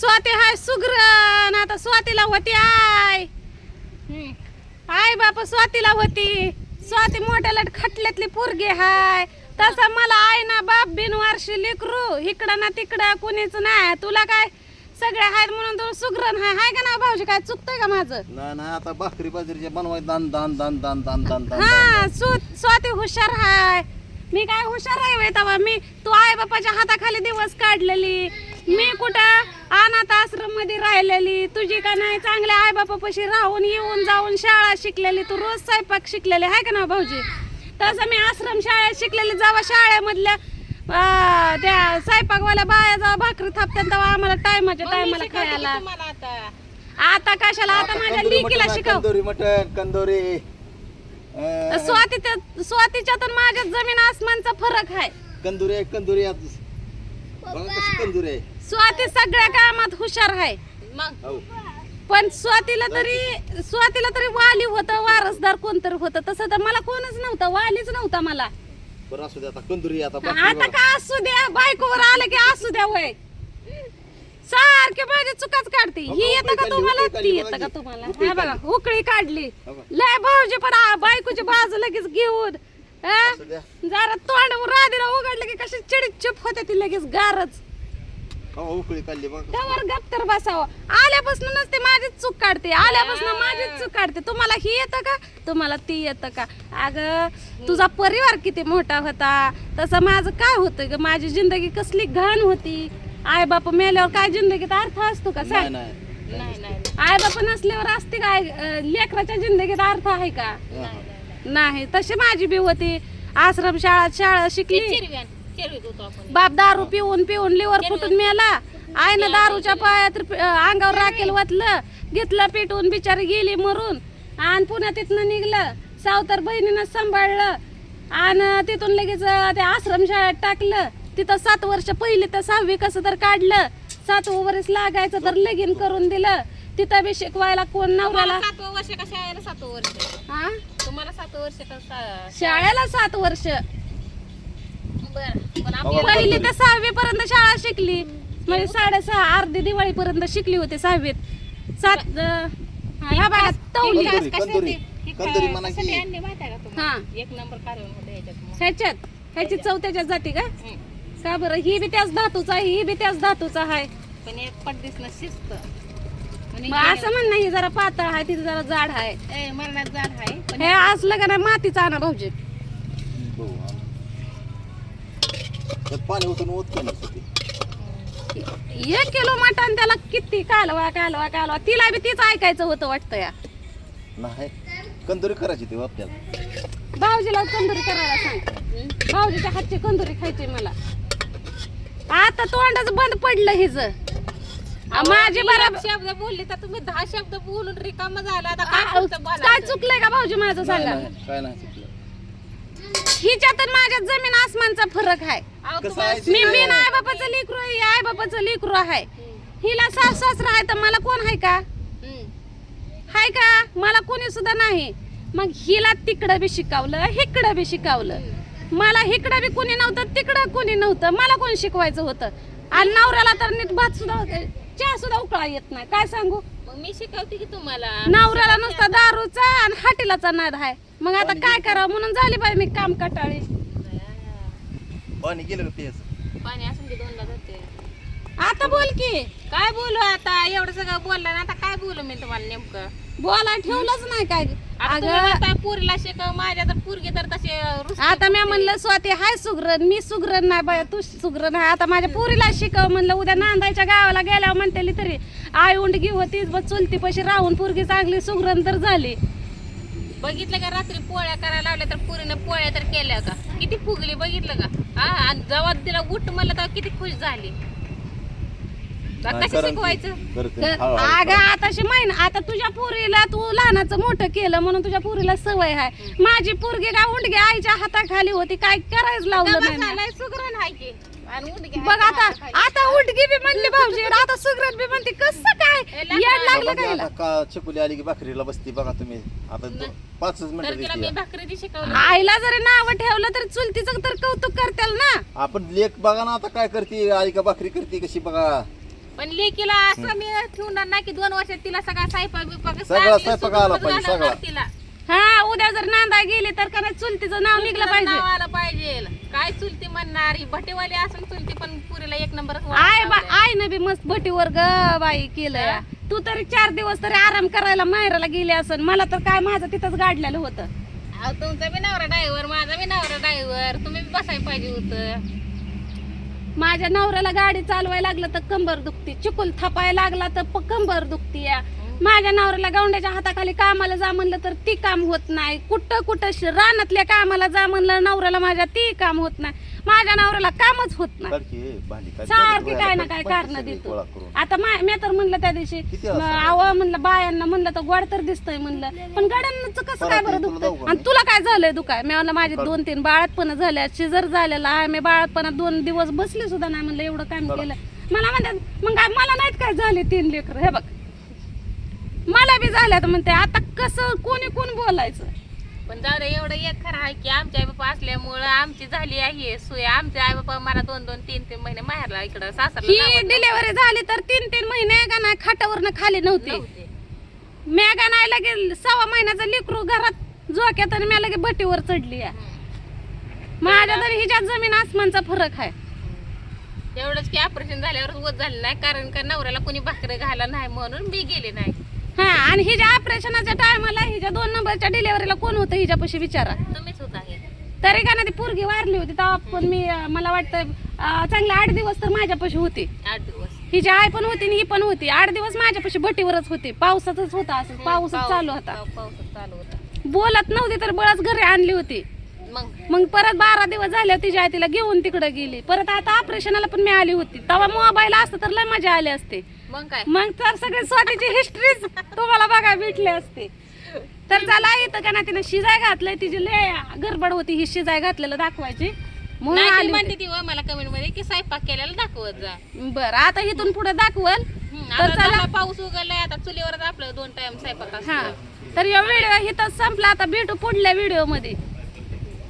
स्वाती हाय सुगरण आता स्वातीला होती I I बापा स्वातीला होती स्वाती मोठ्या लट खटल्यातली पोरगी हाय तसं मला आय ना बाप बिनवारशी लेकरू इकडं ना तिकडं कुणीच नाही तुला काय सगळे आहेत म्हणून तू सुगरण हाय का ना भाऊजी काय चुकतंय का माझं नाही नाही आता भाकरी बाजरीचे बनवाय दान दान दान दान दान दान दान हा स्वाती हुशार हाय मी काय हुशार आहे तेव्हा मी तू आई बापाच्या हाताखाली दिवस काढलेली मी कुठं अनाथ आश्रम मध्ये राहिलेली तुझी का नाही चांगल्या आई बापापाशी राहून येऊन जाऊन शाळा शिकलेली तू रोज स्वयंपाक शिकलेली आहे का ना भाऊजी तसं मी आश्रम शाळेत शिकलेली जेव्हा शाळेमधल्या त्या स्वयंपाकवाल्या बाया जेव्हा भाकरी थापतात तेव्हा आम्हाला टायमाच्या टायमाला खायला आता कशाला आता माझ्या लेकीला शिकव कंदोरी मटण कंदोरी स्वातीच्यात आणि माझ्यात जमीन आसमानचा फरक आहे कंदुरी आहे कंदुरी बघा कशी कंदुरी आहे स्वाती सगळ्या कामात हुशार आहे हो पण स्वातीला तरी वाली होतं वारसदार कोणतरी होतं तसं तर मला कोणच नव्हतं वालीच नव्हता मला बरं असू दे आता कंदुरी आता आता का असू द्या बायकोवर आलं की असू द्या वय सारखे माझ्या चुकाच काढते ही येतं का तुम्हाला ती येतं का तुम्हाला हा बघा उकळी काढली लय भाऊजी पण बायकोची बाजू लगेच घेऊन जरा तोंड राधीला उघडलं की कशी चिडीत चुप होते ती लगेच गारच उकळी काढली बघ त्यावर गप्तर बसावं आल्यापासून नसते माझीच चूक काढते आल्यापासून माझीच चूक काढते तुम्हाला ही येतं का तुम्हाला ती येतं का अगं तुझा परिवार किती मोठा होता तसं माझं काय होतं ग माझी जिंदगी कसली घाण होती आई बाप मेल्यावर काय जिंदगीत अर्थ असतो का सांग आई बाप नसल्यावर असते काय लेकराच्या जिंदगीत अर्थ आहे का नाही तशी माझी बी होती आश्रम शाळा शिकली बाप दारू पिऊन पिऊन लिव्हर फुटून मेला आईनं दारूच्या पायात अंगावर राखेल वाटलं घेतलं पेटवून बिचारी गेली मरून आणि पुन्हा तिथनं निघलं सावतर बहिणीनं सांभाळलं आणि तिथून लगेच त्या आश्रम शाळेत टाकलं तिथं 7 वर्ष पहिली तर 6वी कसं तर काढलं 7वं वर्ष लागायचं तर लगीन करून दिलं तिथं बी शिकवायला कोण नवऱ्याला 7वं वर्ष का शाळेला 7वं वर्ष हा तुम्हाला 7वं वर्ष का शाळेला 7 वर्ष पण पहिली ते 6वी पर्यंत शाळा शिकली म्हणजे 6.5 अर्धी दिवाळी पर्यंत शिकली होती 6वीत 7 ह्या भागात तवली कंदुरी म्हणा की आणली माहिती आहे का तुम्हाला 1 नंबर कार्य होतं ह्याची चौथ्याच्या जाती का बरं ही बी त्याच धातूचा आहे ही बी त्याच धातूचा आहे पण एक पडदिसनं शिस्त मग असं म्हण नाही जरा पातळ आहे तिथे जरा जाड आहे मरणात जाड आहे पण हे असलं का नाही मातीचा आणा भाऊजी पाणी उतरून ओत केलं 1 किलो मटण त्याला किती कालवा तिला बी तीच ऐकायचं होतं वाटतं या नाही कंदुरी करायची ते आपल्याला भाऊजीला कंदुरी करायला सांग भाऊजीच्या हातची कंदुरी खायची मला आता तोंडच बंद पडलं हिज माझी बरोबर शब्द बोलले तर तुम्ही 10 शब्द बोलून रिकाम झाला आता काय काय चुकलंय का भाऊजी माझं सांगा काय नाही चुकलं हिच्यात माझ्यात जमीन आसमानचा फरक आहे मी बिन आई बापाचं लेकरू आहे आई बापाचं लेकरू आहे हिला सास सासरा आहे तर मला कोण आहे का हाय का मला कोणी सुद्धा नाही मग हिला तिकडं बी शिकवलं हिकडं बी शिकवलं मला हिकडं बी कोणी नव्हतं तिकडं कोणी नव्हतं मला कोण शिकवायचं होतं आणि नवऱ्याला तर नीट भात सुद्धा चहा सुद्धा उकळा येत नाही काय सांगू मग मी शिकवते की तुम्हाला नवऱ्याला नुसता दारूचा आणि हाटीलाचा नाद आहे मग आता काय करावं म्हणून झाली पाहिजे मी काम कटाळी पाणी गेलं का प्यायचं पाणी असून की 2ला जाते आता बोल की काय बोलू आता एवढं सगळं बोलला ना आता काय बोलू मी तुम्हाला नेमकं बोला ठेवलंच नाही काय अगं पुरीला शिकव माझ्या तर पुरगी तर तसे आता मी म्हणलं स्वाती हाय सुगरण मी सुगरण नाही बाय तू सुगरण आहे आता माझ्या पुरीला शिकव म्हणलं उद्या नांदायच्या गावाला गेल्यावर म्हणतेली तरी आई उंडगी होतीच बघ चुलती पशी राहून पुरगी चांगली सुगरण तर झाली बघितलं का रात्री पोळ्या करायला लावल्या तर पुरीनं पोळ्या तर केल्या का किती फुगली बघितलं का हा आणि जेव्हा तिला उठ म्हणलं तेव्हा किती खुश झाली कसं शिकवायचं अगं आताशी महिना आता तुझ्या पुरीला तू लहानाचं मोठं केलं म्हणून तुझ्या पुरीला सवय आहे माझी पोरगी का उंडगी आईच्या हाताखाली होती काय करायचं लावलं नाही सुगरण आहे की आणि उंडगी बघ आता उंडगी बी म्हणली भाऊजी आता सुगरण बी म्हणते कसं काय येड लागलं काय हिला? का चकुली आली की भाकरीला बसती बघा तुम्ही आता 5 तर मिनिटं तिला मी देते भाकरी शिकवलं आईला जरी नाव ठेवलं तर चुलतीचं तर कौतुक करतेल ना आपण लेख बघा ना आता काय करते आली का भाकरी करते कशी बघा पण लेकीला असं मी ठेवणार नाही की 2 वर्षात तिला सगळा स्वयंपाक बिपाक सगळा स्वयंपाक आला पाहिजे, सगळा. तिला हा उद्या जर नांदा गेली तर का नाही चुलतीचं नाव निघलं पाहिजे. नाव आलं पाहिजे. काय चुलती म्हणणार ही भटेवाली असून चुलती पण पुरीला 1 नंबर आईनं बी मस्त भटीवर ग बाई केलं या. तू तरी 4 दिवस तरी आराम करायला माहेराला गेली असन. मला तर काय माझं तिथंच गाडलेलं होतं. तुमचा बी नवरा ड्रायव्हर माझा बी नवरा ड्रायव्हर तुम्ही बी बसायला पाहिजे होतं. माझ्या नवऱ्याला गाडी चालवायला लागलं तर कंबर दुखती, चिकुल थापायला लागला तर कंबर दुखती या. माझ्या नवऱ्याला गौंड्याच्या हाताखाली कामाला जा म्हणलं तर ती काम होत नाही. कुठं रानातल्या कामाला जा म्हणलं नवऱ्याला माझ्या ती काम होत नाही. माझ्या नवऱ्याला कामच होत नाही. सारखी काय ना काय कारण देतो. आता मी तर म्हणलं त्या दिवशी आवा म्हणलं बायांना म्हणलं तर गोड तर दिसतंय म्हणलं, पण गाड्यांचं कसं काय बरं दुखतंय. आणि तुला काय झालंय दुखाय? मी म्हणलं माझे 2-3 बाळातपणा झाल्या, शिजर झालेला आहे. मी बाळातपणा 2 दिवस बसले सुद्धा नाही. म्हणलं एवढं काम केलं. मला म्हणतात मग काय मला नाहीत काय झाले 3 लेकर. हे बघ मला बी झाल्यात म्हणते. आता कसं कोण बोलायचं. पण जाऊ दे एवढं एक खरं आहे की आमचे आई बापा असल्यामुळं आमची झाली आहे सोय. आमचे आई बापा मला 2-3 महिने माहेरला इकडं सासरला ही डिलेव्हरी झाली तर 3 महिने का नाही खाटावरनं खाली नव्हते. मी का नाही लगे 6 महिन्याचं लेकरू घरात झोक्यात आणि मी लगे भटीवर चढली आहे. माझ्या तरी हिच्या जमीन आसमानचा फरक आहे. एवढंच की ऑपरेशन झाल्यावर होत झालं नाही कारण का नवऱ्याला कोणी भाकरी घाला नाही म्हणून मी गेले नाही. हा आणि हिच्या ऑपरेशनाच्या टायमाला हिच्या 2 नंबरच्या डिलेव्हरीला कोण होतं हिच्यापाशी विचारा. तुम्हीच होता हे. तरी का नाही ती पोरगी वारली होती तेव्हा पण मी मला वाटतं चांगले 8 दिवस तर माझ्यापाशी होती. 8 दिवस हिची आई पण होती आणि ही पण होती. 8 दिवस माझ्यापाशी भटीवरच होती. पावसाचाच होता असं पाऊसच चालू होता. पाऊसच चालू होता. बोलत नव्हती तर बळच घरी आणली होती. मग परत 12 दिवस झाले तिच्या आई तिला घेऊन तिकडे गेली. परत आता ऑपरेशनाला पण मी आली होती. तेव्हा मोबाईल असतं तर लय मजा आली असते. मग तर सगळे स्वतःची हिस्ट्रीज तुम्हाला बघा भेटली असते. तर चला इथं का ना तिनं शिजाय घातलंय. तिची लय गडबड होती ही शिजाय घातलेलं दाखवायची म्हणून आली म्हणते ती मला कमेंट मध्ये की स्वयंपाक केलेला दाखवत जा. बरं आता इथून पुढे दाखवल. तर आता चला पाऊस उघडलाय आता चुलीवरच आपलं 2 टाइम स्वयंपाक हा असतो. तर या व्हिडिओ इथं संपला. आता भेटू पुढल्या व्हिडिओ मध्ये.